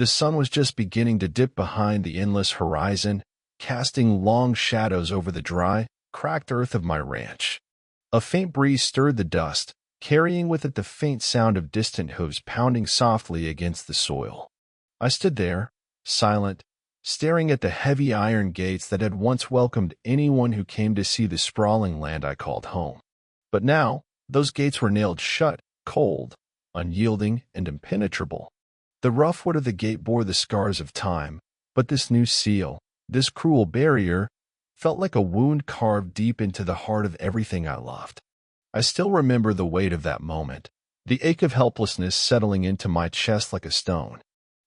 The sun was just beginning to dip behind the endless horizon, casting long shadows over the dry, cracked earth of my ranch. A faint breeze stirred the dust, carrying with it the faint sound of distant hooves pounding softly against the soil. I stood there, silent, staring at the heavy iron gates that had once welcomed anyone who came to see the sprawling land I called home. But now, those gates were nailed shut, cold, unyielding, and impenetrable. The rough wood of the gate bore the scars of time, but this new seal, this cruel barrier, felt like a wound carved deep into the heart of everything I loved. I still remember the weight of that moment, the ache of helplessness settling into my chest like a stone.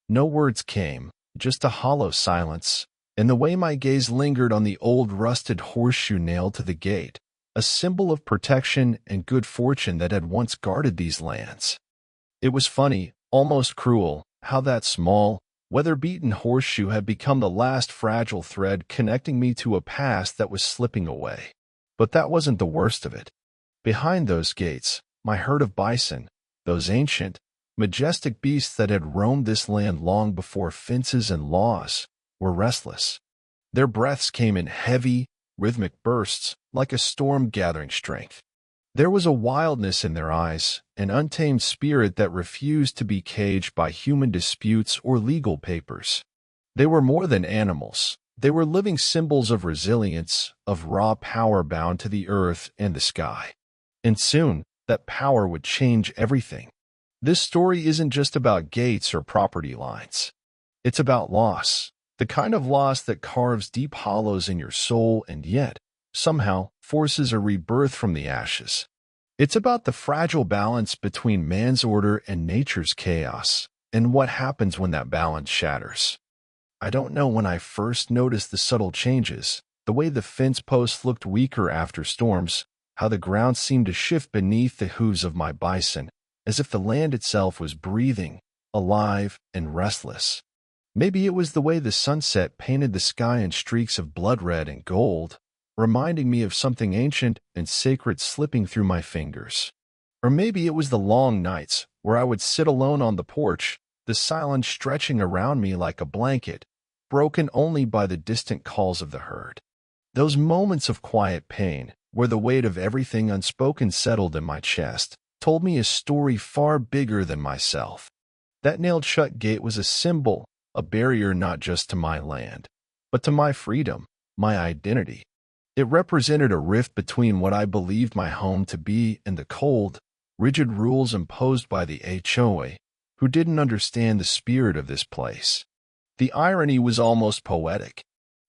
No words came, just a hollow silence, and the way my gaze lingered on the old rusted horseshoe nailed to the gate, a symbol of protection and good fortune that had once guarded these lands. It was funny, almost cruel, how that small, weather-beaten horseshoe had become the last fragile thread connecting me to a past that was slipping away. But that wasn't the worst of it. Behind those gates, my herd of bison, those ancient, majestic beasts that had roamed this land long before fences and laws, were restless. Their breaths came in heavy, rhythmic bursts, like a storm gathering strength. There was a wildness in their eyes, an untamed spirit that refused to be caged by human disputes or legal papers. They were more than animals. They were living symbols of resilience, of raw power bound to the earth and the sky. And soon, that power would change everything. This story isn't just about gates or property lines. It's about loss, the kind of loss that carves deep hollows in your soul and yet, somehow, forces a rebirth from the ashes. It's about the fragile balance between man's order and nature's chaos, and what happens when that balance shatters. I don't know when I first noticed the subtle changes, the way the fence posts looked weaker after storms, how the ground seemed to shift beneath the hooves of my bison, as if the land itself was breathing, alive, and restless. Maybe it was the way the sunset painted the sky in streaks of blood red and gold, reminding me of something ancient and sacred slipping through my fingers. Or maybe it was the long nights where I would sit alone on the porch, the silence stretching around me like a blanket, broken only by the distant calls of the herd. Those moments of quiet pain, where the weight of everything unspoken settled in my chest, told me a story far bigger than myself. That nailed-shut gate was a symbol, a barrier not just to my land, but to my freedom, my identity. It represented a rift between what I believed my home to be and the cold, rigid rules imposed by the HOA, who didn't understand the spirit of this place. The irony was almost poetic.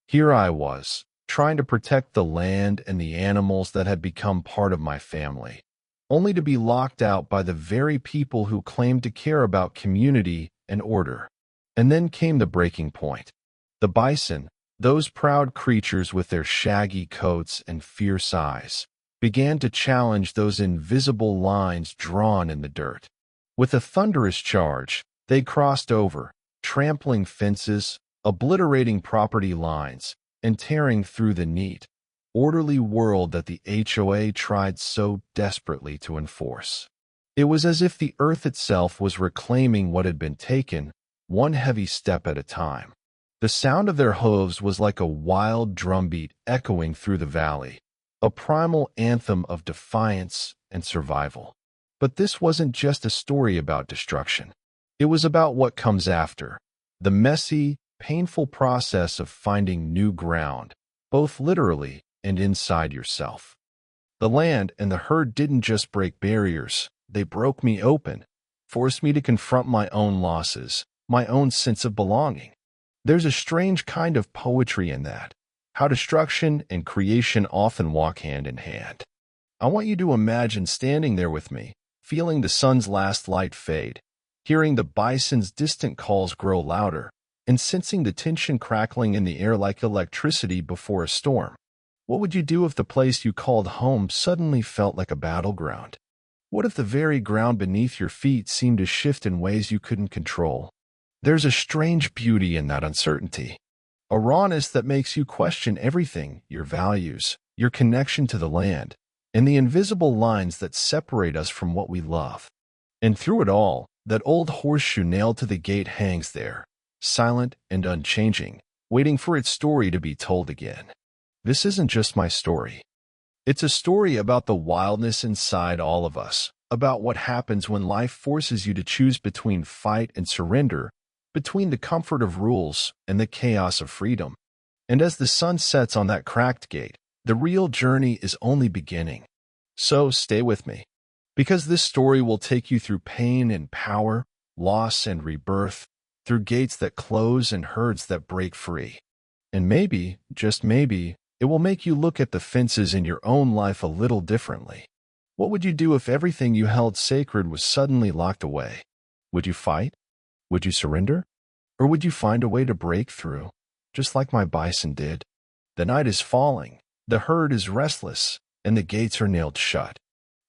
Here I was, trying to protect the land and the animals that had become part of my family, only to be locked out by the very people who claimed to care about community and order. And then came the breaking point. The bison, those proud creatures with their shaggy coats and fierce eyes, began to challenge those invisible lines drawn in the dirt. With a thunderous charge, they crossed over, trampling fences, obliterating property lines, and tearing through the neat, orderly world that the HOA tried so desperately to enforce. It was as if the earth itself was reclaiming what had been taken, one heavy step at a time. The sound of their hooves was like a wild drumbeat echoing through the valley, a primal anthem of defiance and survival. But this wasn't just a story about destruction. It was about what comes after, the messy, painful process of finding new ground, both literally and inside yourself. The land and the herd didn't just break barriers, they broke me open, forced me to confront my own losses, my own sense of belonging. There's a strange kind of poetry in that, how destruction and creation often walk hand in hand. I want you to imagine standing there with me, feeling the sun's last light fade, hearing the bison's distant calls grow louder, and sensing the tension crackling in the air like electricity before a storm. What would you do if the place you called home suddenly felt like a battleground? What if the very ground beneath your feet seemed to shift in ways you couldn't control? There's a strange beauty in that uncertainty, a rawness that makes you question everything, your values, your connection to the land, and the invisible lines that separate us from what we love. And through it all, that old horseshoe nailed to the gate hangs there, silent and unchanging, waiting for its story to be told again. This isn't just my story. It's a story about the wildness inside all of us, about what happens when life forces you to choose between fight and surrender, between the comfort of rules and the chaos of freedom. And as the sun sets on that cracked gate, the real journey is only beginning. So stay with me, because this story will take you through pain and power, loss and rebirth, through gates that close and herds that break free. And maybe, just maybe, it will make you look at the fences in your own life a little differently. What would you do if everything you held sacred was suddenly locked away? Would you fight? Would you surrender? Or would you find a way to break through, just like my bison did? The night is falling, the herd is restless, and the gates are nailed shut.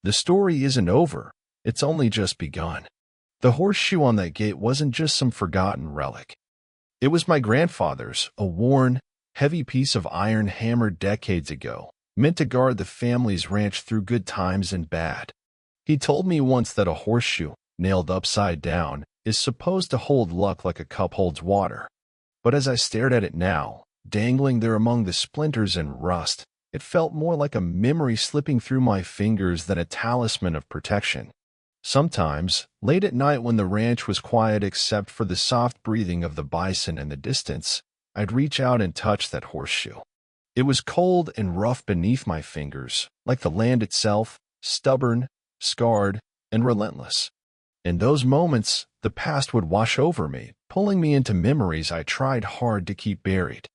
The story isn't over, it's only just begun. The horseshoe on that gate wasn't just some forgotten relic. It was my grandfather's, a worn, heavy piece of iron hammered decades ago, meant to guard the family's ranch through good times and bad. He told me once that a horseshoe, nailed upside down, is supposed to hold luck like a cup holds water. But as I stared at it now, dangling there among the splinters and rust, it felt more like a memory slipping through my fingers than a talisman of protection. Sometimes, late at night when the ranch was quiet except for the soft breathing of the bison in the distance, I'd reach out and touch that horseshoe. It was cold and rough beneath my fingers, like the land itself, stubborn, scarred, and relentless. In those moments, the past would wash over me, pulling me into memories I tried hard to keep buried.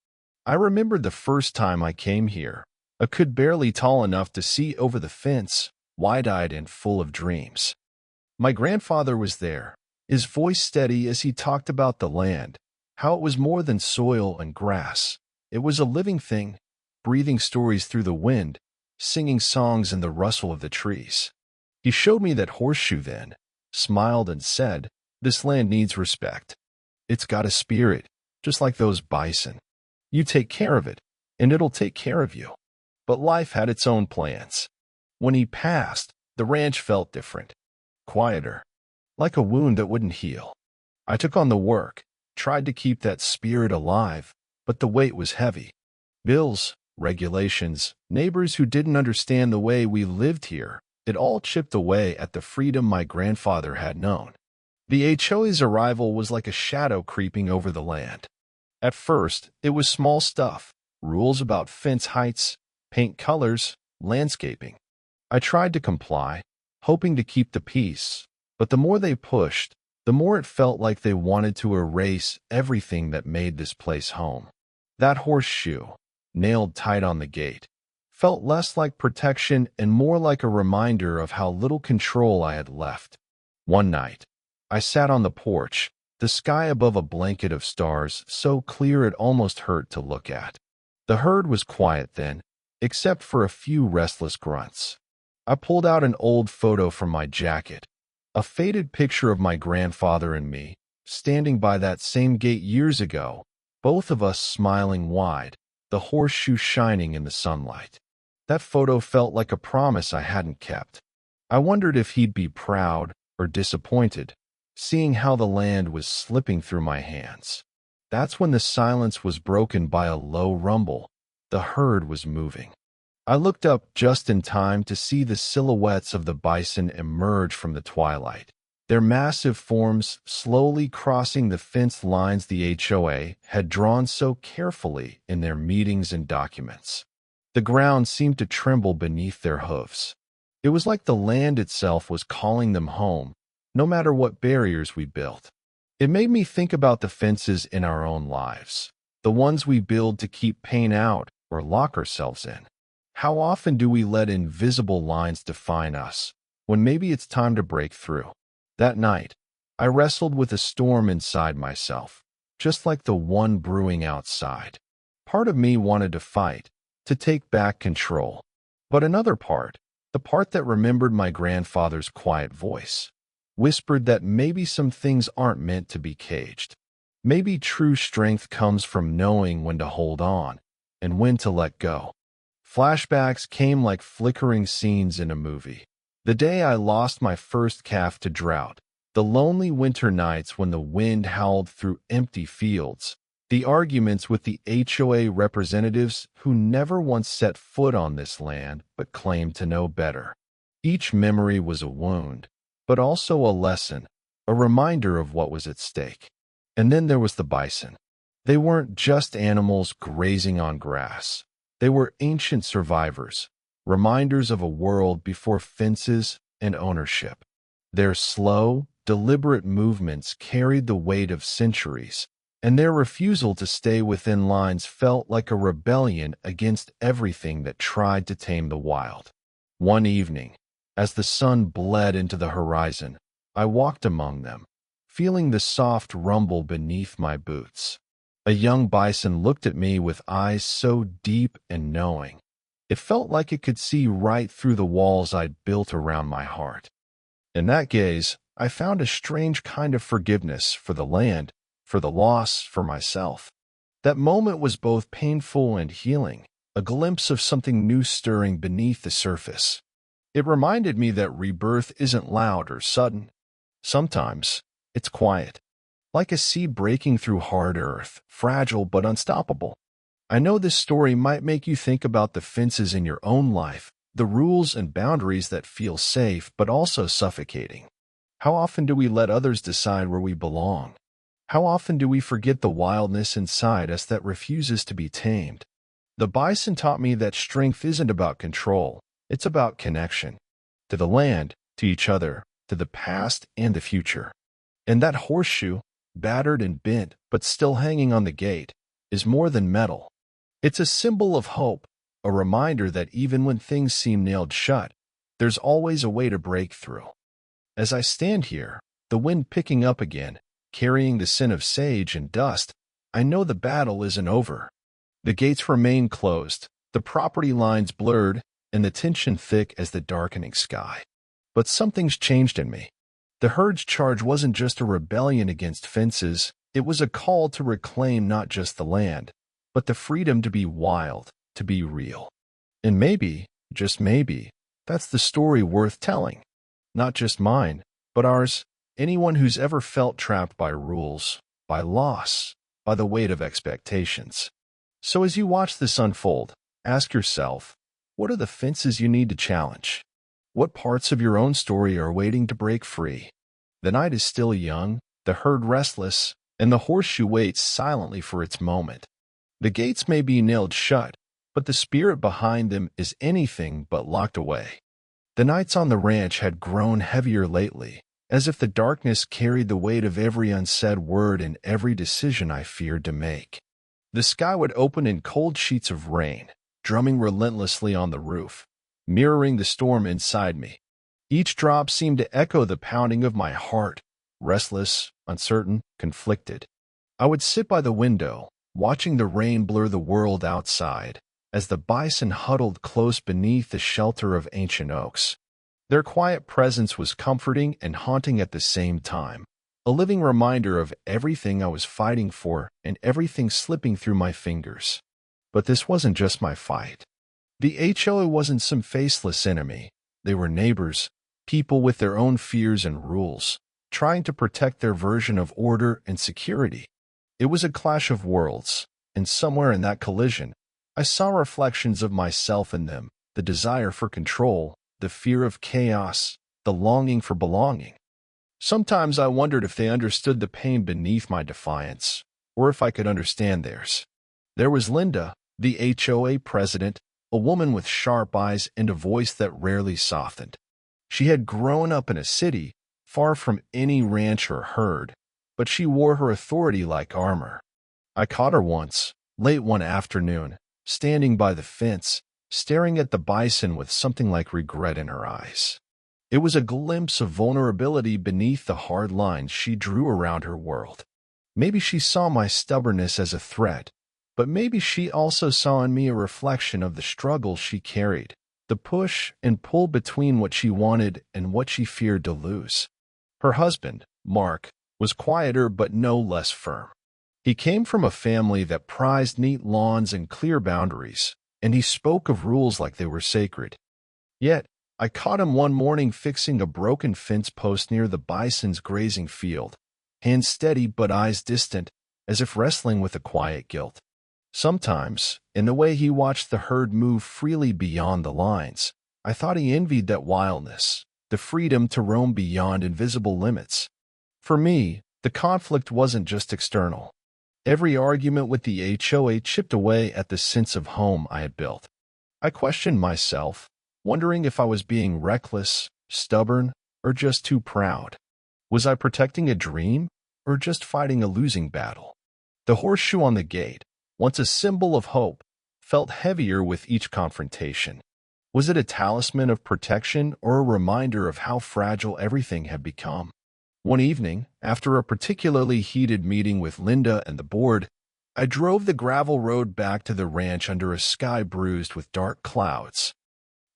I remembered the first time I came here, a kid barely tall enough to see over the fence, wide-eyed and full of dreams. My grandfather was there, his voice steady as he talked about the land, how it was more than soil and grass. It was a living thing, breathing stories through the wind, singing songs in the rustle of the trees. He showed me that horseshoe then, smiled and said, "This land needs respect. It's got a spirit, just like those bison. You take care of it, and it'll take care of you." But life had its own plans. When he passed, the ranch felt different, quieter, like a wound that wouldn't heal. I took on the work, tried to keep that spirit alive, but the weight was heavy. Bills, regulations, neighbors who didn't understand the way we lived here, it all chipped away at the freedom my grandfather had known. The HOA's arrival was like a shadow creeping over the land. At first, it was small stuff, rules about fence heights, paint colors, landscaping. I tried to comply, hoping to keep the peace, but the more they pushed, the more it felt like they wanted to erase everything that made this place home. That horseshoe, nailed tight on the gate, felt less like protection and more like a reminder of how little control I had left. One night, I sat on the porch, the sky above a blanket of stars so clear it almost hurt to look at. The herd was quiet then, except for a few restless grunts. I pulled out an old photo from my jacket, a faded picture of my grandfather and me, standing by that same gate years ago, both of us smiling wide, the horseshoe shining in the sunlight. That photo felt like a promise I hadn't kept. I wondered if he'd be proud or disappointed, seeing how the land was slipping through my hands. That's when the silence was broken by a low rumble. The herd was moving. I looked up just in time to see the silhouettes of the bison emerge from the twilight, their massive forms slowly crossing the fence lines the HOA had drawn so carefully in their meetings and documents. The ground seemed to tremble beneath their hoofs. It was like the land itself was calling them home, no matter what barriers we built. It made me think about the fences in our own lives, the ones we build to keep pain out or lock ourselves in. How often do we let invisible lines define us, when maybe it's time to break through? That night, I wrestled with a storm inside myself, just like the one brewing outside. Part of me wanted to fight, to take back control. But another part, the part that remembered my grandfather's quiet voice, whispered that maybe some things aren't meant to be caged. Maybe true strength comes from knowing when to hold on and when to let go. Flashbacks came like flickering scenes in a movie. The day I lost my first calf to drought, The lonely winter nights when the wind howled through empty fields, the arguments with the HOA representatives who never once set foot on this land but claimed to know better. Each memory was a wound, but also a lesson, a reminder of what was at stake. And then there was the bison. They weren't just animals grazing on grass. They were ancient survivors, reminders of a world before fences and ownership. Their slow, deliberate movements carried the weight of centuries, and their refusal to stay within lines felt like a rebellion against everything that tried to tame the wild. One evening, as the sun bled into the horizon, I walked among them, feeling the soft rumble beneath my boots. A young bison looked at me with eyes so deep and knowing. It felt like it could see right through the walls I'd built around my heart. In that gaze, I found a strange kind of forgiveness for the land, for the loss, for myself. That moment was both painful and healing, a glimpse of something new stirring beneath the surface. It reminded me that rebirth isn't loud or sudden. Sometimes, it's quiet, like a seed breaking through hard earth, fragile but unstoppable. I know this story might make you think about the fences in your own life, the rules and boundaries that feel safe but also suffocating. How often do we let others decide where we belong? How often do we forget the wildness inside us that refuses to be tamed? The bison taught me that strength isn't about control, it's about connection. To the land, to each other, to the past and the future. And that horseshoe, battered and bent but still hanging on the gate, is more than metal. It's a symbol of hope, a reminder that even when things seem nailed shut, there's always a way to break through. As I stand here, the wind picking up again, carrying the scent of sage and dust, I know the battle isn't over. The gates remain closed, the property lines blurred, and the tension thick as the darkening sky. But something's changed in me. The herd's charge wasn't just a rebellion against fences, it was a call to reclaim not just the land, but the freedom to be wild, to be real. And maybe, just maybe, that's the story worth telling. Not just mine, but ours, anyone who's ever felt trapped by rules, by loss, by the weight of expectations. So as you watch this unfold, ask yourself, what are the fences you need to challenge? What parts of your own story are waiting to break free? The night is still young, the herd restless, and the horseshoe waits silently for its moment. The gates may be nailed shut, but the spirit behind them is anything but locked away. The nights on the ranch had grown heavier lately, as if the darkness carried the weight of every unsaid word and every decision I feared to make. The sky would open in cold sheets of rain, drumming relentlessly on the roof, mirroring the storm inside me. Each drop seemed to echo the pounding of my heart, restless, uncertain, conflicted. I would sit by the window, watching the rain blur the world outside, as the bison huddled close beneath the shelter of ancient oaks. Their quiet presence was comforting and haunting at the same time, a living reminder of everything I was fighting for and everything slipping through my fingers. But this wasn't just my fight. The HOA wasn't some faceless enemy. They were neighbors, people with their own fears and rules, trying to protect their version of order and security. It was a clash of worlds, and somewhere in that collision, I saw reflections of myself in them, the desire for control, the fear of chaos, the longing for belonging. Sometimes I wondered if they understood the pain beneath my defiance, or if I could understand theirs. There was Linda, the HOA president, a woman with sharp eyes and a voice that rarely softened. She had grown up in a city, far from any ranch or herd, but she wore her authority like armor. I caught her once, late one afternoon, standing by the fence, staring at the bison with something like regret in her eyes. It was a glimpse of vulnerability beneath the hard lines she drew around her world. Maybe she saw my stubbornness as a threat, but maybe she also saw in me a reflection of the struggle she carried, the push and pull between what she wanted and what she feared to lose. Her husband, Mark, was quieter but no less firm. He came from a family that prized neat lawns and clear boundaries, and he spoke of rules like they were sacred. Yet, I caught him one morning fixing a broken fence post near the bison's grazing field, hands steady but eyes distant, as if wrestling with a quiet guilt. Sometimes, in the way he watched the herd move freely beyond the lines, I thought he envied that wildness, the freedom to roam beyond invisible limits. For me, the conflict wasn't just external. Every argument with the HOA chipped away at the sense of home I had built. I questioned myself, wondering if I was being reckless, stubborn, or just too proud. Was I protecting a dream, or just fighting a losing battle? The horseshoe on the gate, once a symbol of hope, felt heavier with each confrontation. Was it a talisman of protection or a reminder of how fragile everything had become? One evening, after a particularly heated meeting with Linda and the board, I drove the gravel road back to the ranch under a sky bruised with dark clouds.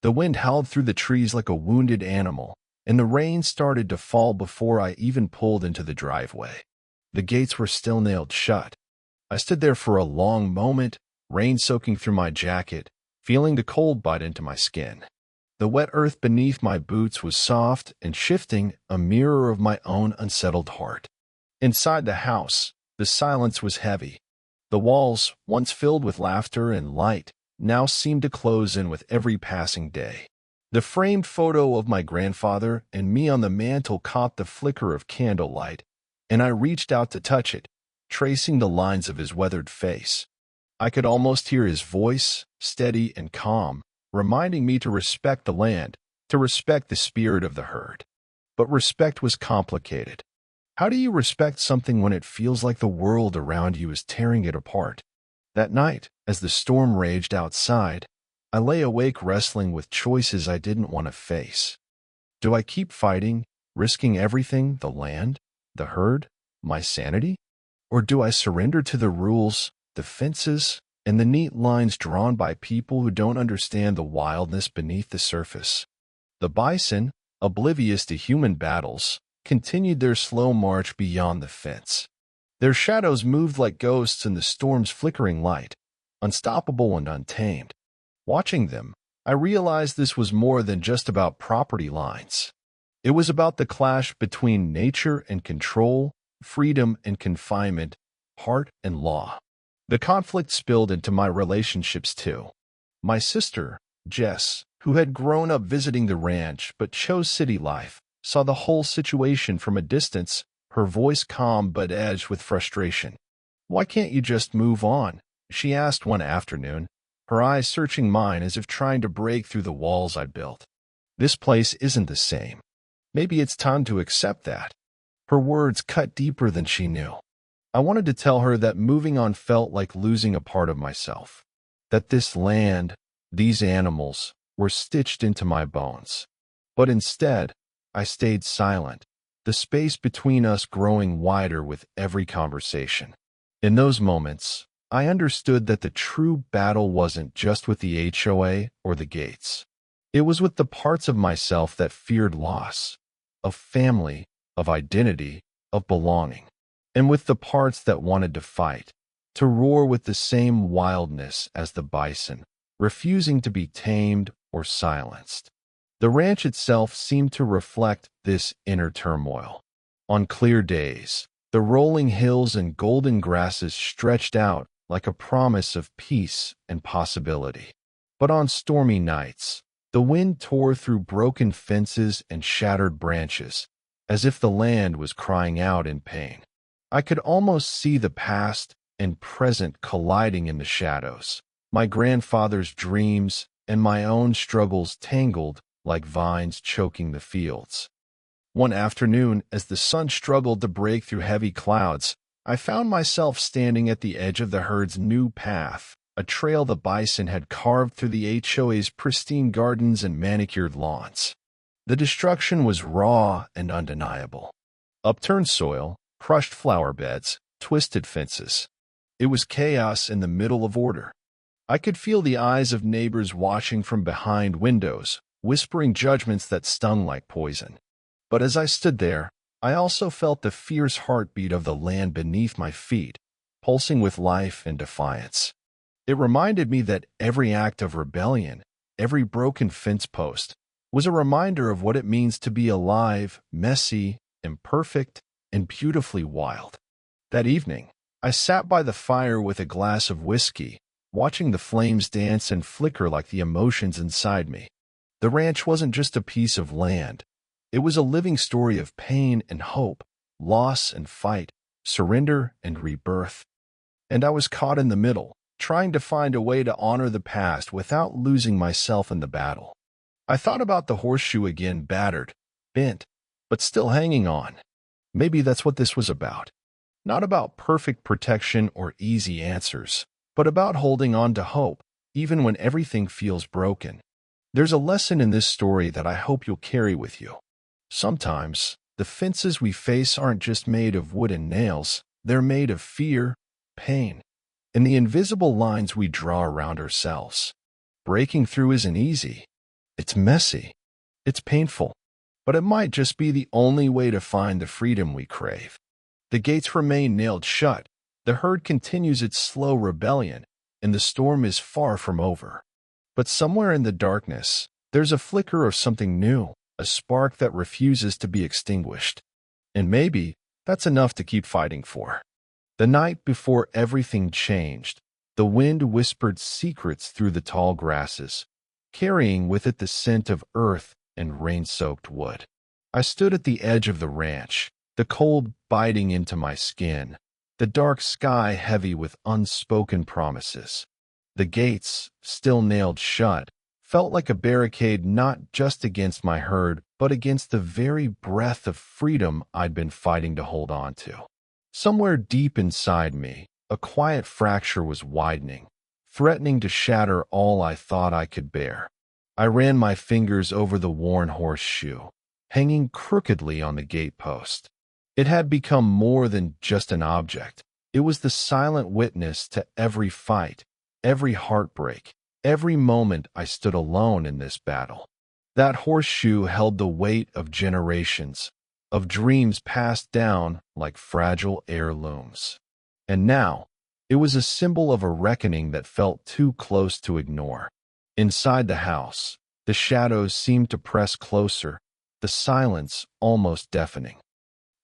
The wind howled through the trees like a wounded animal, and the rain started to fall before I even pulled into the driveway. The gates were still nailed shut. I stood there for a long moment, rain soaking through my jacket, feeling the cold bite into my skin. The wet earth beneath my boots was soft and shifting, a mirror of my own unsettled heart. Inside the house, the silence was heavy. The walls, once filled with laughter and light, now seemed to close in with every passing day. The framed photo of my grandfather and me on the mantel caught the flicker of candlelight, and I reached out to touch it, tracing the lines of his weathered face. I could almost hear his voice, steady and calm, reminding me to respect the land, to respect the spirit of the herd. But respect was complicated. How do you respect something when it feels like the world around you is tearing it apart? That night, as the storm raged outside, I lay awake wrestling with choices I didn't want to face. Do I keep fighting, risking everything, the land, the herd, my sanity? Or do I surrender to the rules, the fences, and the neat lines drawn by people who don't understand the wildness beneath the surface? The bison, oblivious to human battles, continued their slow march beyond the fence. Their shadows moved like ghosts in the storm's flickering light, unstoppable and untamed. Watching them, I realized this was more than just about property lines. It was about the clash between nature and control, freedom and confinement, heart and law. The conflict spilled into my relationships too. My sister, Jess, who had grown up visiting the ranch but chose city life, saw the whole situation from a distance, her voice calm but edged with frustration. "Why can't you just move on?" she asked one afternoon, her eyes searching mine as if trying to break through the walls I'd built. "This place isn't the same. Maybe it's time to accept that." Her words cut deeper than she knew. I wanted to tell her that moving on felt like losing a part of myself, that this land, these animals, were stitched into my bones. But instead, I stayed silent, the space between us growing wider with every conversation. In those moments, I understood that the true battle wasn't just with the HOA or the gates. It was with the parts of myself that feared loss, of family, of identity, of belonging, and with the parts that wanted to fight, to roar with the same wildness as the bison, refusing to be tamed or silenced. The ranch itself seemed to reflect this inner turmoil. On clear days, the rolling hills and golden grasses stretched out like a promise of peace and possibility. But on stormy nights, the wind tore through broken fences and shattered branches, as if the land was crying out in pain. I could almost see the past and present colliding in the shadows, my grandfather's dreams and my own struggles tangled like vines choking the fields. One afternoon, as the sun struggled to break through heavy clouds, I found myself standing at the edge of the herd's new path, a trail the bison had carved through the HOA's pristine gardens and manicured lawns. The destruction was raw and undeniable. Upturned soil, crushed flower beds, twisted fences. It was chaos in the middle of order. I could feel the eyes of neighbors watching from behind windows, whispering judgments that stung like poison. But as I stood there, I also felt the fierce heartbeat of the land beneath my feet, pulsing with life and defiance. It reminded me that every act of rebellion, every broken fence post, was a reminder of what it means to be alive, messy, imperfect, and beautifully wild. That evening, I sat by the fire with a glass of whiskey, watching the flames dance and flicker like the emotions inside me. The ranch wasn't just a piece of land. It was a living story of pain and hope, loss and fight, surrender and rebirth. And I was caught in the middle, trying to find a way to honor the past without losing myself in the battle. I thought about the horseshoe again, battered, bent, but still hanging on. Maybe that's what this was about. Not about perfect protection or easy answers, but about holding on to hope, even when everything feels broken. There's a lesson in this story that I hope you'll carry with you. Sometimes, the fences we face aren't just made of wood and nails, they're made of fear, pain, and the invisible lines we draw around ourselves. Breaking through isn't easy. It's messy. It's painful. But it might just be the only way to find the freedom we crave. The gates remain nailed shut, the herd continues its slow rebellion, and the storm is far from over. But somewhere in the darkness, there's a flicker of something new, a spark that refuses to be extinguished. And maybe that's enough to keep fighting for. The night before everything changed, the wind whispered secrets through the tall grasses, carrying with it the scent of earth and rain-soaked wood. I stood at the edge of the ranch, the cold biting into my skin, the dark sky heavy with unspoken promises. The gates, still nailed shut, felt like a barricade not just against my herd, but against the very breath of freedom I'd been fighting to hold on to. Somewhere deep inside me, a quiet fracture was widening, threatening to shatter all I thought I could bear. I ran my fingers over the worn horseshoe, hanging crookedly on the gatepost. It had become more than just an object. It was the silent witness to every fight, every heartbreak, every moment I stood alone in this battle. That horseshoe held the weight of generations, of dreams passed down like fragile heirlooms. And now, it was a symbol of a reckoning that felt too close to ignore. Inside the house, the shadows seemed to press closer, the silence almost deafening.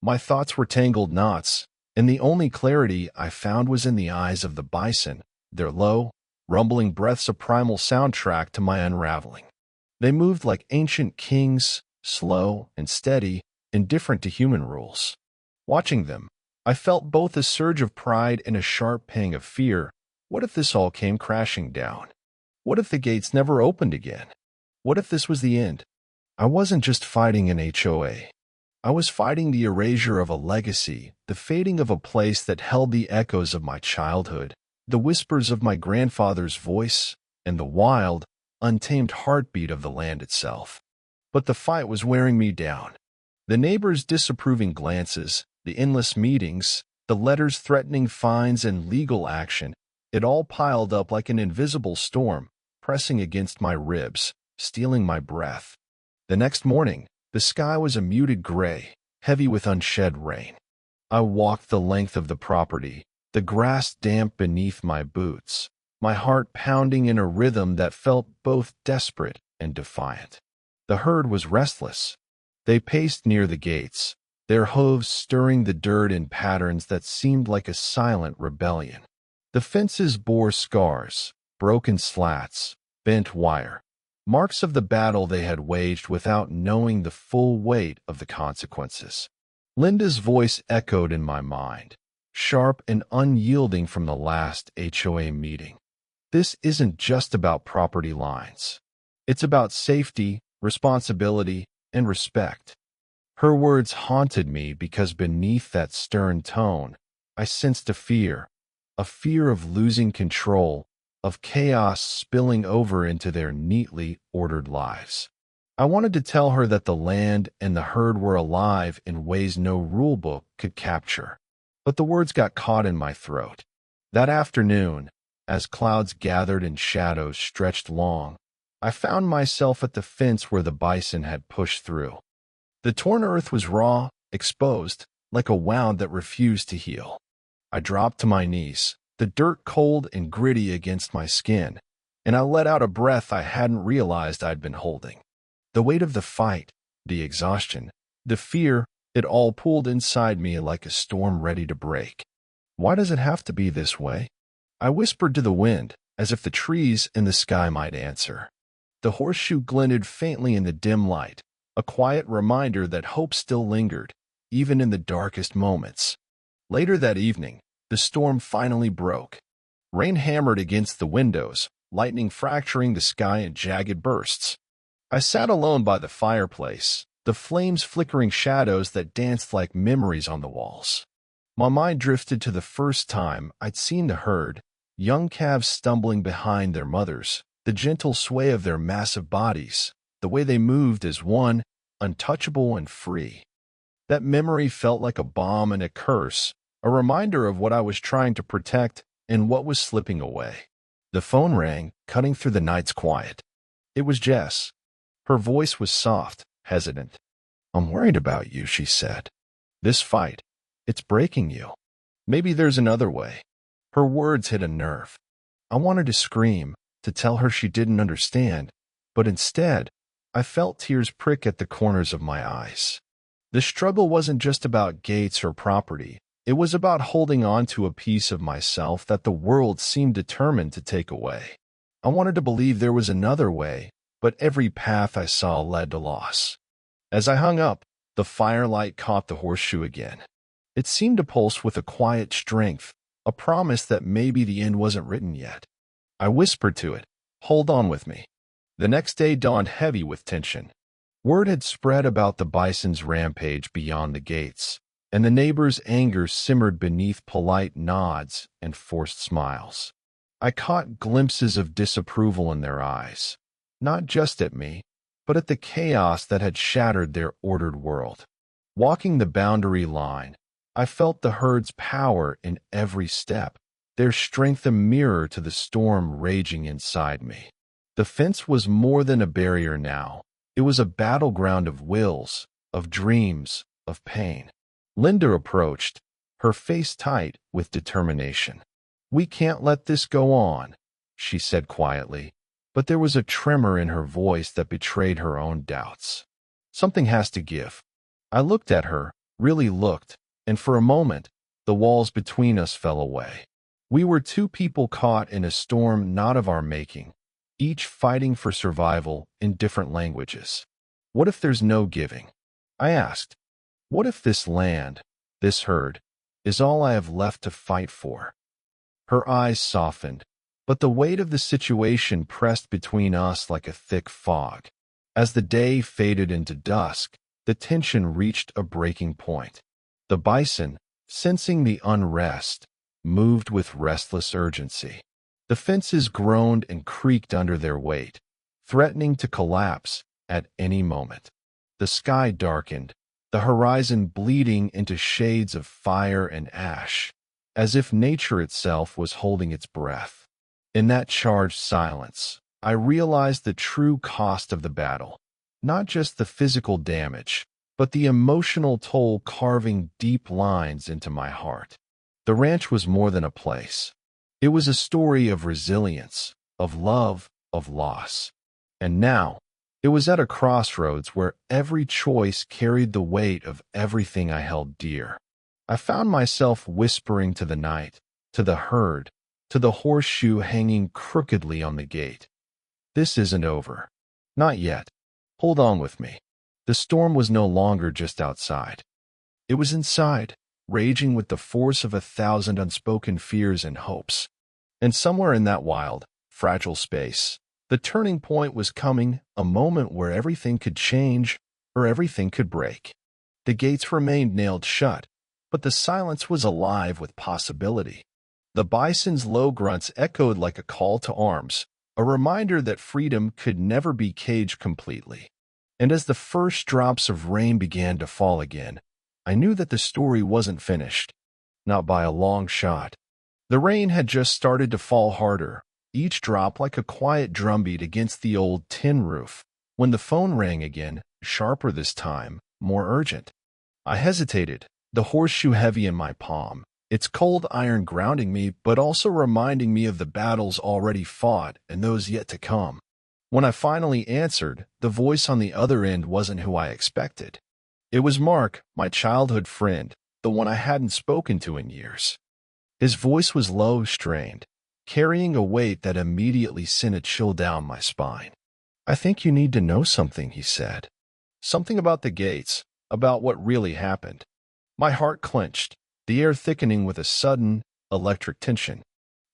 My thoughts were tangled knots, and the only clarity I found was in the eyes of the bison, their low, rumbling breaths a primal soundtrack to my unraveling. They moved like ancient kings, slow and steady, indifferent to human rules. Watching them, I felt both a surge of pride and a sharp pang of fear. What if this all came crashing down? What if the gates never opened again? What if this was the end? I wasn't just fighting an HOA. I was fighting the erasure of a legacy, the fading of a place that held the echoes of my childhood, the whispers of my grandfather's voice, and the wild, untamed heartbeat of the land itself. But the fight was wearing me down. The neighbors' disapproving glances, the endless meetings, the letters threatening fines and legal action, it all piled up like an invisible storm, pressing against my ribs, stealing my breath. The next morning, the sky was a muted gray, heavy with unshed rain. I walked the length of the property, the grass damp beneath my boots, my heart pounding in a rhythm that felt both desperate and defiant. The herd was restless. They paced near the gates, their hooves stirring the dirt in patterns that seemed like a silent rebellion. The fences bore scars, broken slats, bent wire, marks of the battle they had waged without knowing the full weight of the consequences. Linda's voice echoed in my mind, sharp and unyielding from the last HOA meeting. This isn't just about property lines. It's about safety, responsibility, and respect. Her words haunted me because beneath that stern tone, I sensed a fear of losing control, of chaos spilling over into their neatly ordered lives. I wanted to tell her that the land and the herd were alive in ways no rulebook could capture, but the words got caught in my throat. That afternoon, as clouds gathered and shadows stretched long, I found myself at the fence where the bison had pushed through. The torn earth was raw, exposed, like a wound that refused to heal. I dropped to my knees, the dirt cold and gritty against my skin, and I let out a breath I hadn't realized I'd been holding. The weight of the fight, the exhaustion, the fear, it all pulled inside me like a storm ready to break. Why does it have to be this way? I whispered to the wind, as if the trees in the sky might answer. The horseshoe glinted faintly in the dim light, a quiet reminder that hope still lingered, even in the darkest moments. Later that evening, the storm finally broke. Rain hammered against the windows, lightning fracturing the sky in jagged bursts. I sat alone by the fireplace, the flames flickering shadows that danced like memories on the walls. My mind drifted to the first time I'd seen the herd, young calves stumbling behind their mothers, the gentle sway of their massive bodies, the way they moved as one, untouchable and free. That memory felt like a balm and a curse, a reminder of what I was trying to protect and what was slipping away. The phone rang, cutting through the night's quiet. It was Jess. Her voice was soft, hesitant. "I'm worried about you," she said. "This fight, it's breaking you. Maybe there's another way." Her words hit a nerve. I wanted to scream, to tell her she didn't understand, but instead, I felt tears prick at the corners of my eyes. The struggle wasn't just about gates or property. It was about holding on to a piece of myself that the world seemed determined to take away. I wanted to believe there was another way, but every path I saw led to loss. As I hung up, the firelight caught the horseshoe again. It seemed to pulse with a quiet strength, a promise that maybe the end wasn't written yet. I whispered to it, "Hold on with me." The next day dawned heavy with tension. Word had spread about the bison's rampage beyond the gates, and the neighbors' anger simmered beneath polite nods and forced smiles. I caught glimpses of disapproval in their eyes, not just at me, but at the chaos that had shattered their ordered world. Walking the boundary line, I felt the herd's power in every step, their strength a mirror to the storm raging inside me. The fence was more than a barrier now. It was a battleground of wills, of dreams, of pain. Linda approached, her face tight with determination. "We can't let this go on," she said quietly, but there was a tremor in her voice that betrayed her own doubts. "Something has to give." I looked at her, really looked, and for a moment, the walls between us fell away. We were two people caught in a storm not of our making, each fighting for survival in different languages. "What if there's no giving?" I asked. "What if this land, this herd, is all I have left to fight for?" Her eyes softened, but the weight of the situation pressed between us like a thick fog. As the day faded into dusk, the tension reached a breaking point. The bison, sensing the unrest, moved with restless urgency. The fences groaned and creaked under their weight, threatening to collapse at any moment. The sky darkened, the horizon bleeding into shades of fire and ash, as if nature itself was holding its breath. In that charged silence, I realized the true cost of the battle, not just the physical damage, but the emotional toll carving deep lines into my heart. The ranch was more than a place. It was a story of resilience, of love, of loss. And now, it was at a crossroads where every choice carried the weight of everything I held dear. I found myself whispering to the night, to the herd, to the horseshoe hanging crookedly on the gate. "This isn't over. Not yet. Hold on with me." The storm was no longer just outside. It was inside, raging with the force of 1,000 unspoken fears and hopes. And somewhere in that wild, fragile space, the turning point was coming, a moment where everything could change or everything could break. The gates remained nailed shut, but the silence was alive with possibility. The bison's low grunts echoed like a call to arms, a reminder that freedom could never be caged completely. And as the first drops of rain began to fall again, I knew that the story wasn't finished. Not by a long shot. The rain had just started to fall harder, each drop like a quiet drumbeat against the old tin roof, when the phone rang again, sharper this time, more urgent. I hesitated, the horseshoe heavy in my palm, its cold iron grounding me but also reminding me of the battles already fought and those yet to come. When I finally answered, the voice on the other end wasn't who I expected. It was Mark, my childhood friend, the one I hadn't spoken to in years. His voice was low, strained, carrying a weight that immediately sent a chill down my spine. "I think you need to know something," he said. "Something about the gates, about what really happened." My heart clenched, the air thickening with a sudden, electric tension.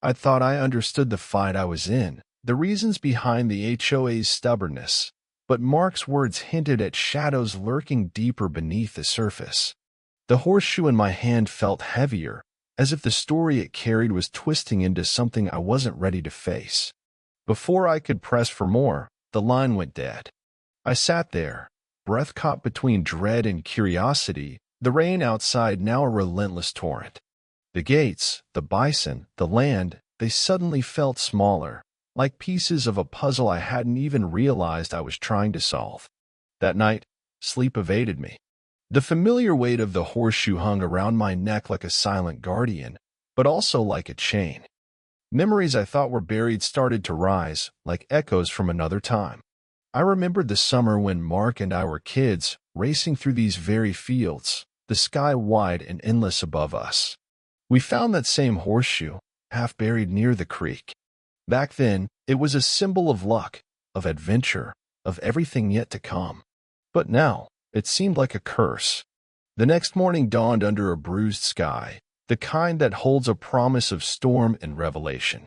I thought I understood the fight I was in, the reasons behind the HOA's stubbornness, but Mark's words hinted at shadows lurking deeper beneath the surface. The horseshoe in my hand felt heavier, as if the story it carried was twisting into something I wasn't ready to face. Before I could press for more, the line went dead. I sat there, breath caught between dread and curiosity, the rain outside now a relentless torrent. The gates, the bison, the land, they suddenly felt smaller, like pieces of a puzzle I hadn't even realized I was trying to solve. That night, sleep evaded me. The familiar weight of the horseshoe hung around my neck like a silent guardian, but also like a chain. Memories I thought were buried started to rise, like echoes from another time. I remembered the summer when Mark and I were kids, racing through these very fields, the sky wide and endless above us. We found that same horseshoe, half buried near the creek. Back then, it was a symbol of luck, of adventure, of everything yet to come. But now, it seemed like a curse. The next morning dawned under a bruised sky, the kind that holds a promise of storm and revelation.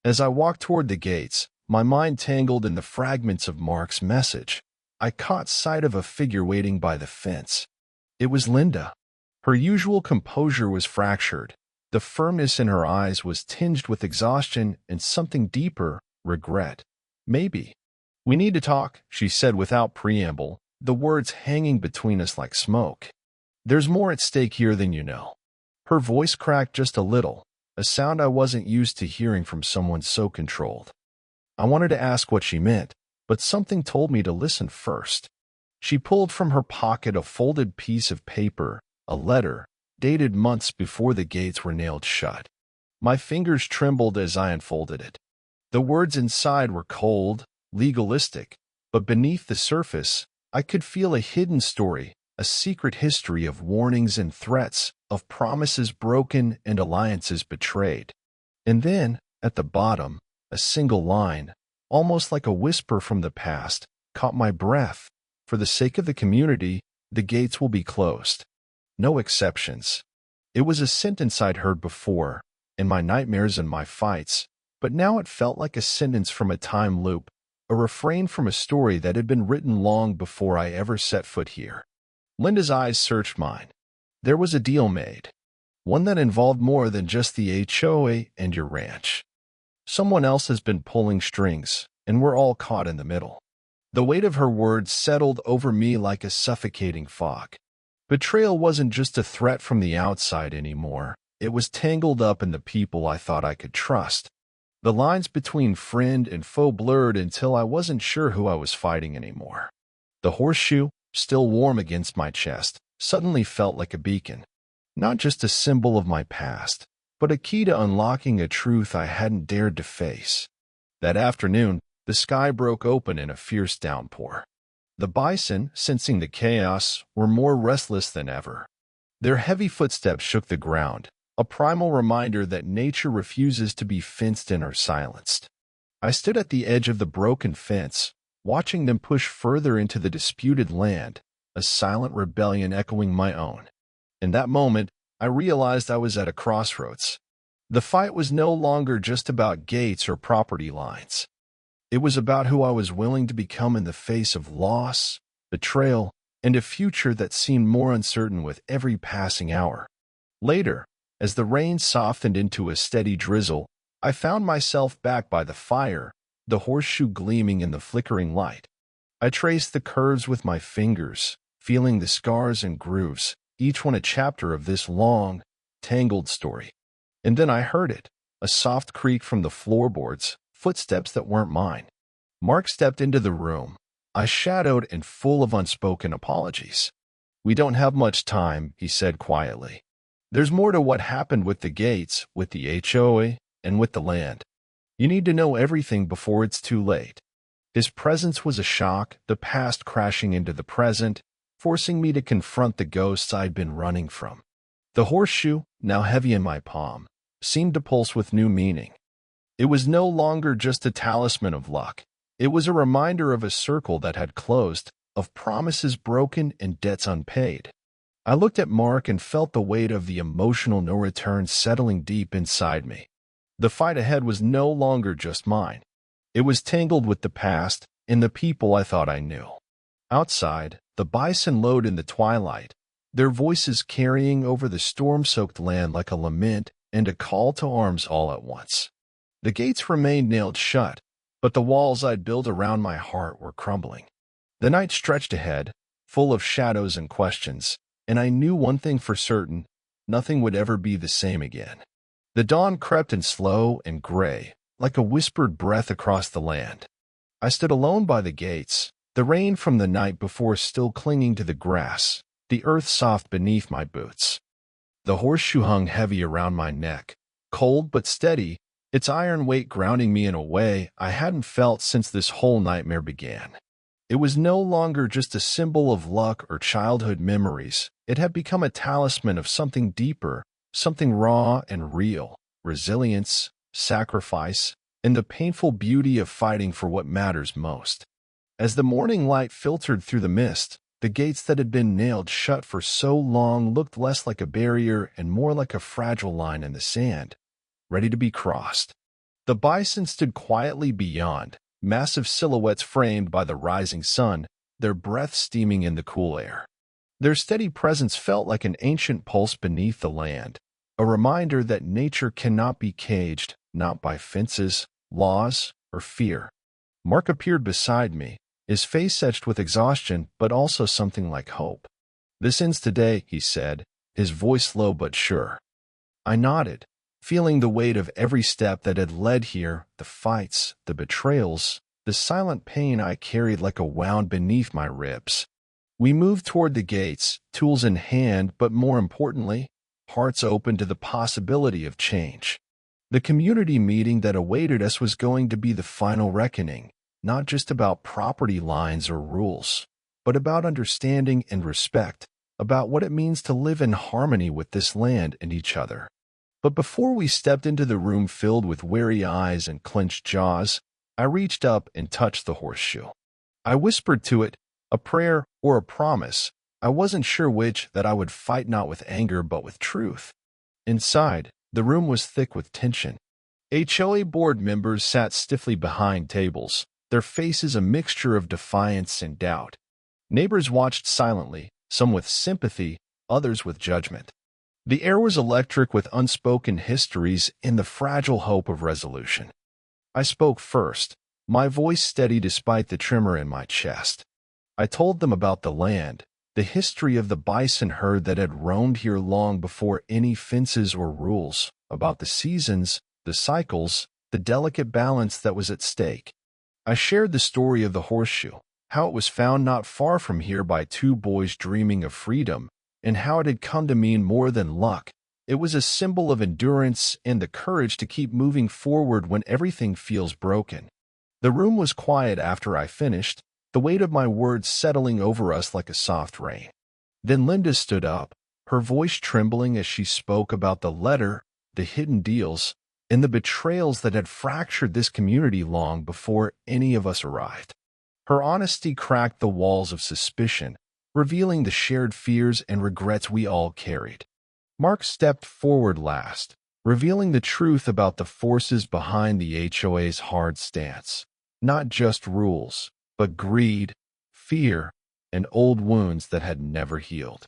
As I walked toward the gates, my mind tangled in the fragments of Mark's message. I caught sight of a figure waiting by the fence. It was Linda. Her usual composure was fractured. The firmness in her eyes was tinged with exhaustion and something deeper, regret. "Maybe. We need to talk," she said without preamble, the words hanging between us like smoke. "There's more at stake here than you know." Her voice cracked just a little, a sound I wasn't used to hearing from someone so controlled. I wanted to ask what she meant, but something told me to listen first. She pulled from her pocket a folded piece of paper, a letter, dated months before the gates were nailed shut. My fingers trembled as I unfolded it. The words inside were cold, legalistic, but beneath the surface, I could feel a hidden story, a secret history of warnings and threats, of promises broken and alliances betrayed. And then, at the bottom, a single line, almost like a whisper from the past, caught my breath. "For the sake of the community, the gates will be closed. No exceptions." It was a sentence I'd heard before, in my nightmares and my fights, but now it felt like a sentence from a time loop, a refrain from a story that had been written long before I ever set foot here. Linda's eyes searched mine. There was a deal made, one that involved more than just the HOA and your ranch. Someone else has been pulling strings, and we're all caught in the middle. The weight of her words settled over me like a suffocating fog. Betrayal wasn't just a threat from the outside anymore. It was tangled up in the people I thought I could trust. The lines between friend and foe blurred until I wasn't sure who I was fighting anymore. The horseshoe, still warm against my chest, suddenly felt like a beacon. Not just a symbol of my past, but a key to unlocking a truth I hadn't dared to face. That afternoon, the sky broke open in a fierce downpour. The bison, sensing the chaos, were more restless than ever. Their heavy footsteps shook the ground, a primal reminder that nature refuses to be fenced in or silenced. I stood at the edge of the broken fence, watching them push further into the disputed land, a silent rebellion echoing my own. In that moment, I realized I was at a crossroads. The fight was no longer just about gates or property lines. It was about who I was willing to become in the face of loss, betrayal, and a future that seemed more uncertain with every passing hour. Later, as the rain softened into a steady drizzle, I found myself back by the fire, the horseshoe gleaming in the flickering light. I traced the curves with my fingers, feeling the scars and grooves, each one a chapter of this long, tangled story. And then I heard it, a soft creak from the floorboards, footsteps that weren't mine. Mark stepped into the room, I shadowed and full of unspoken apologies. "We don't have much time," he said quietly. "There's more to what happened with the gates, with the HOA, and with the land. You need to know everything before it's too late." His presence was a shock, the past crashing into the present, forcing me to confront the ghosts I'd been running from. The horseshoe, now heavy in my palm, seemed to pulse with new meaning. It was no longer just a talisman of luck. It was a reminder of a circle that had closed, of promises broken and debts unpaid. I looked at Mark and felt the weight of the emotional no-return settling deep inside me. The fight ahead was no longer just mine. It was tangled with the past and the people I thought I knew. Outside, the bison lowed in the twilight, their voices carrying over the storm-soaked land like a lament and a call to arms all at once. The gates remained nailed shut, but the walls I'd built around my heart were crumbling. The night stretched ahead, full of shadows and questions, and I knew one thing for certain: nothing would ever be the same again. The dawn crept in slow and gray, like a whispered breath across the land. I stood alone by the gates, the rain from the night before still clinging to the grass, the earth soft beneath my boots. The horseshoe hung heavy around my neck, cold but steady, its iron weight grounding me in a way I hadn't felt since this whole nightmare began. It was no longer just a symbol of luck or childhood memories. It had become a talisman of something deeper, something raw and real: resilience, sacrifice, and the painful beauty of fighting for what matters most. As the morning light filtered through the mist, the gates that had been nailed shut for so long looked less like a barrier and more like a fragile line in the sand, ready to be crossed. The bison stood quietly beyond, massive silhouettes framed by the rising sun, their breath steaming in the cool air. Their steady presence felt like an ancient pulse beneath the land, a reminder that nature cannot be caged, not by fences, laws, or fear. Mark appeared beside me, his face etched with exhaustion but also something like hope. "This ends today," he said, his voice low but sure. I nodded, feeling the weight of every step that had led here, the fights, the betrayals, the silent pain I carried like a wound beneath my ribs. We moved toward the gates, tools in hand, but more importantly, hearts open to the possibility of change. The community meeting that awaited us was going to be the final reckoning, not just about property lines or rules, but about understanding and respect, about what it means to live in harmony with this land and each other. But before we stepped into the room filled with wary eyes and clenched jaws, I reached up and touched the horseshoe. I whispered to it, a prayer or a promise, I wasn't sure which, that I would fight not with anger but with truth. Inside, the room was thick with tension. HOA board members sat stiffly behind tables, their faces a mixture of defiance and doubt. Neighbors watched silently, some with sympathy, others with judgment. The air was electric with unspoken histories and the fragile hope of resolution. I spoke first, my voice steady despite the tremor in my chest. I told them about the land, the history of the bison herd that had roamed here long before any fences or rules, about the seasons, the cycles, the delicate balance that was at stake. I shared the story of the horseshoe, how it was found not far from here by two boys dreaming of freedom, and how it had come to mean more than luck. It was a symbol of endurance and the courage to keep moving forward when everything feels broken. The room was quiet after I finished, the weight of my words settling over us like a soft rain. Then Linda stood up, her voice trembling as she spoke about the letter, the hidden deals, and the betrayals that had fractured this community long before any of us arrived. Her honesty cracked the walls of suspicion, revealing the shared fears and regrets we all carried. Mark stepped forward last, revealing the truth about the forces behind the HOA's hard stance. Not just rules, but greed, fear, and old wounds that had never healed.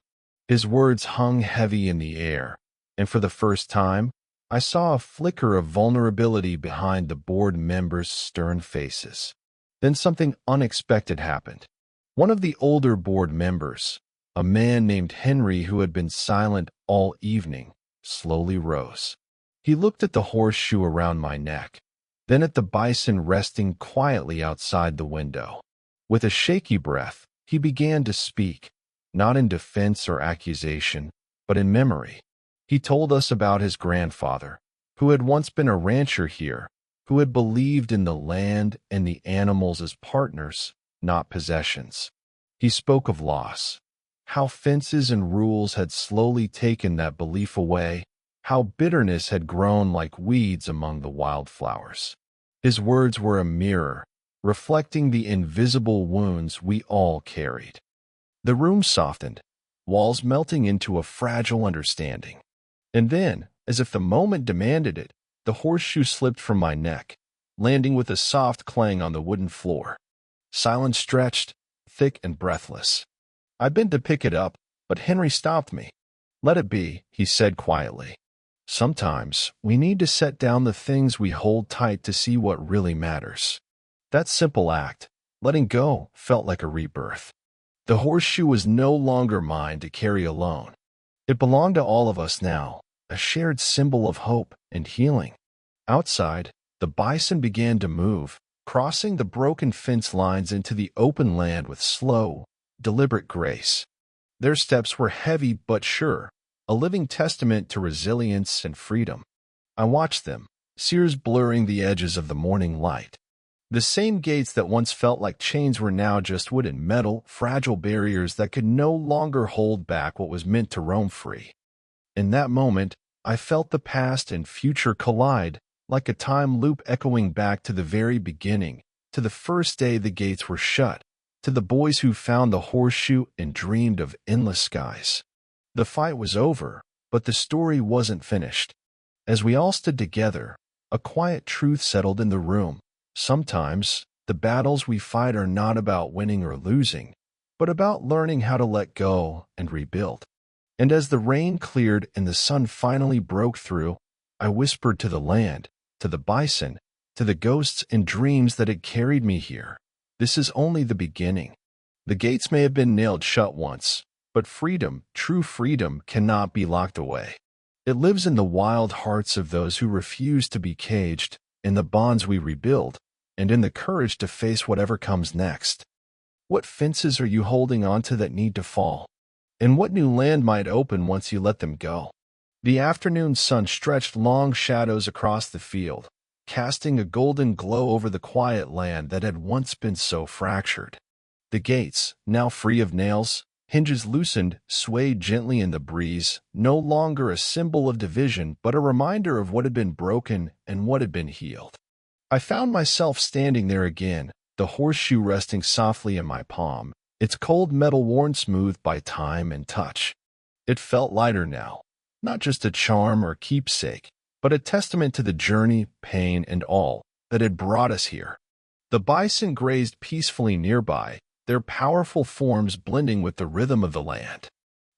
His words hung heavy in the air, and for the first time, I saw a flicker of vulnerability behind the board members' stern faces. Then something unexpected happened. One of the older board members, a man named Henry who had been silent all evening, slowly rose. He looked at the horseshoe around my neck, then at the bison resting quietly outside the window. With a shaky breath, he began to speak, not in defense or accusation, but in memory. He told us about his grandfather, who had once been a rancher here, who had believed in the land and the animals as partners, not possessions. He spoke of loss, how fences and rules had slowly taken that belief away, how bitterness had grown like weeds among the wildflowers. His words were a mirror, reflecting the invisible wounds we all carried. The room softened, walls melting into a fragile understanding. And then, as if the moment demanded it, the horseshoe slipped from my neck, landing with a soft clang on the wooden floor. Silence stretched, thick and breathless. I bent to pick it up, but Henry stopped me. "Let it be," he said quietly. "Sometimes we need to set down the things we hold tight to see what really matters." That simple act, letting go, felt like a rebirth. The horseshoe was no longer mine to carry alone. It belonged to all of us now, a shared symbol of hope and healing. Outside, the bison began to move, crossing the broken fence lines into the open land with slow, deliberate grace. Their steps were heavy but sure, a living testament to resilience and freedom. I watched them, sears blurring the edges of the morning light. The same gates that once felt like chains were now just wood and metal, fragile barriers that could no longer hold back what was meant to roam free. In that moment, I felt the past and future collide, like a time loop echoing back to the very beginning, to the first day the gates were shut, to the boys who found the horseshoe and dreamed of endless skies. The fight was over, but the story wasn't finished. As we all stood together, a quiet truth settled in the room. Sometimes, the battles we fight are not about winning or losing, but about learning how to let go and rebuild. And as the rain cleared and the sun finally broke through, I whispered to the land, to the bison, to the ghosts and dreams that had carried me here. This is only the beginning. The gates may have been nailed shut once, but freedom, true freedom, cannot be locked away. It lives in the wild hearts of those who refuse to be caged, in the bonds we rebuild, and in the courage to face whatever comes next. What fences are you holding onto that need to fall? And what new land might open once you let them go? The afternoon sun stretched long shadows across the field, casting a golden glow over the quiet land that had once been so fractured. The gates, now free of nails, hinges loosened, swayed gently in the breeze, no longer a symbol of division, but a reminder of what had been broken and what had been healed. I found myself standing there again, the horseshoe resting softly in my palm, its cold metal worn smooth by time and touch. It felt lighter now, not just a charm or keepsake, but a testament to the journey, pain, and all that had brought us here. The bison grazed peacefully nearby, their powerful forms blending with the rhythm of the land.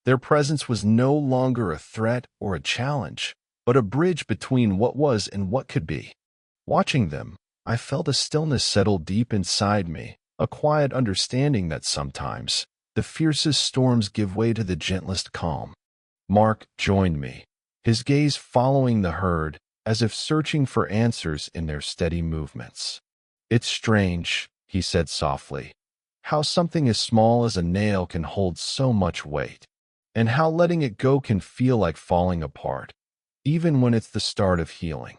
Their presence was no longer a threat or a challenge, but a bridge between what was and what could be. Watching them, I felt a stillness settle deep inside me, a quiet understanding that sometimes the fiercest storms give way to the gentlest calm. Mark joined me, his gaze following the herd, as if searching for answers in their steady movements. "It's strange," he said softly, "how something as small as a nail can hold so much weight, and how letting it go can feel like falling apart, even when it's the start of healing."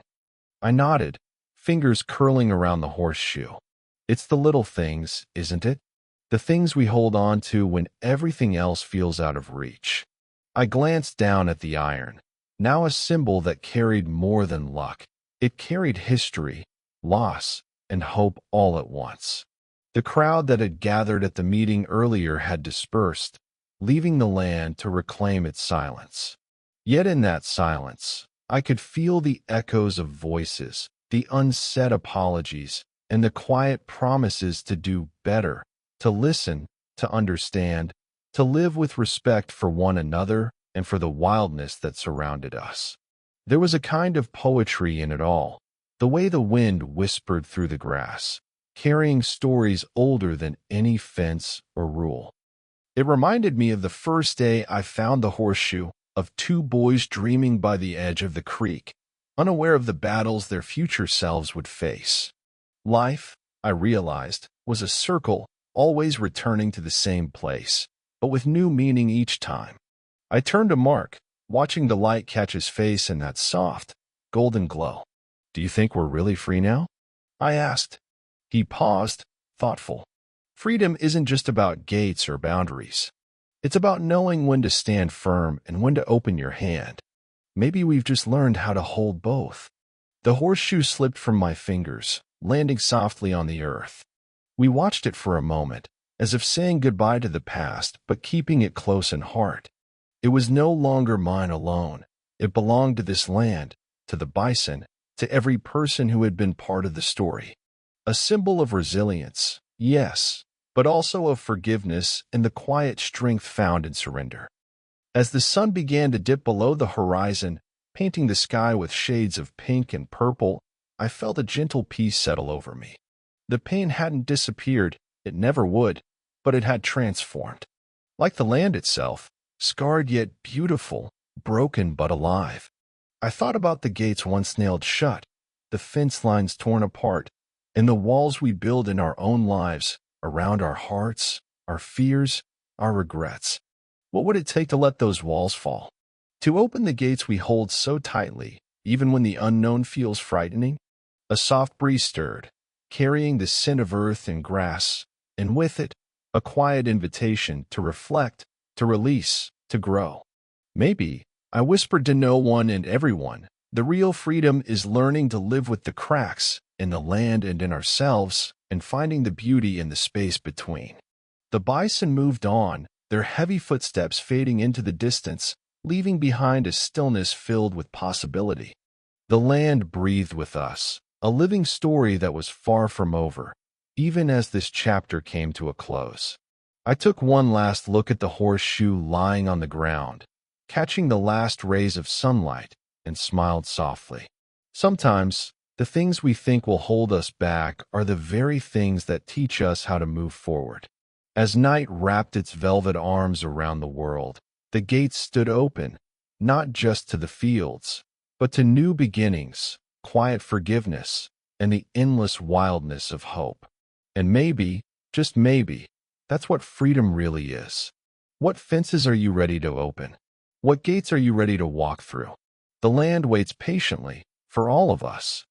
I nodded, fingers curling around the horseshoe. It's the little things, isn't it? The things we hold on to when everything else feels out of reach. I glanced down at the iron, now a symbol that carried more than luck. It carried history, loss, and hope all at once. The crowd that had gathered at the meeting earlier had dispersed, leaving the land to reclaim its silence. Yet in that silence, I could feel the echoes of voices, the unsaid apologies, and the quiet promises to do better, to listen, to understand, to live with respect for one another and for the wildness that surrounded us. There was a kind of poetry in it all, the way the wind whispered through the grass, carrying stories older than any fence or rule. It reminded me of the first day I found the horseshoe, of two boys dreaming by the edge of the creek, unaware of the battles their future selves would face. Life, I realized, was a circle, always returning to the same place, but with new meaning each time. I turned to Mark, watching the light catch his face in that soft, golden glow. Do you think we're really free now? I asked. He paused, thoughtful. Freedom isn't just about gates or boundaries. It's about knowing when to stand firm and when to open your hand. Maybe we've just learned how to hold both. The horseshoe slipped from my fingers, landing softly on the earth. We watched it for a moment, as if saying goodbye to the past, but keeping it close in heart. It was no longer mine alone. It belonged to this land, to the bison, to every person who had been part of the story. A symbol of resilience, yes, but also of forgiveness and the quiet strength found in surrender. As the sun began to dip below the horizon, painting the sky with shades of pink and purple, I felt a gentle peace settle over me. The pain hadn't disappeared, it never would, but it had transformed. Like the land itself, scarred yet beautiful, broken but alive. I thought about the gates once nailed shut, the fence lines torn apart, and the walls we build in our own lives, around our hearts, our fears, our regrets. What would it take to let those walls fall? To open the gates we hold so tightly, even when the unknown feels frightening? A soft breeze stirred, carrying the scent of earth and grass, and with it, a quiet invitation to reflect, to release, to grow. Maybe, I whispered to no one and everyone, the real freedom is learning to live with the cracks in the land and in ourselves, and finding the beauty in the space between. The bison moved on, their heavy footsteps fading into the distance, leaving behind a stillness filled with possibility. The land breathed with us, a living story that was far from over, even as this chapter came to a close. I took one last look at the horseshoe lying on the ground, catching the last rays of sunlight, and smiled softly. Sometimes, the things we think will hold us back are the very things that teach us how to move forward. As night wrapped its velvet arms around the world, the gates stood open, not just to the fields, but to new beginnings, quiet forgiveness, and the endless wildness of hope. And maybe, just maybe, that's what freedom really is. What fences are you ready to open? What gates are you ready to walk through? The land waits patiently, for all of us,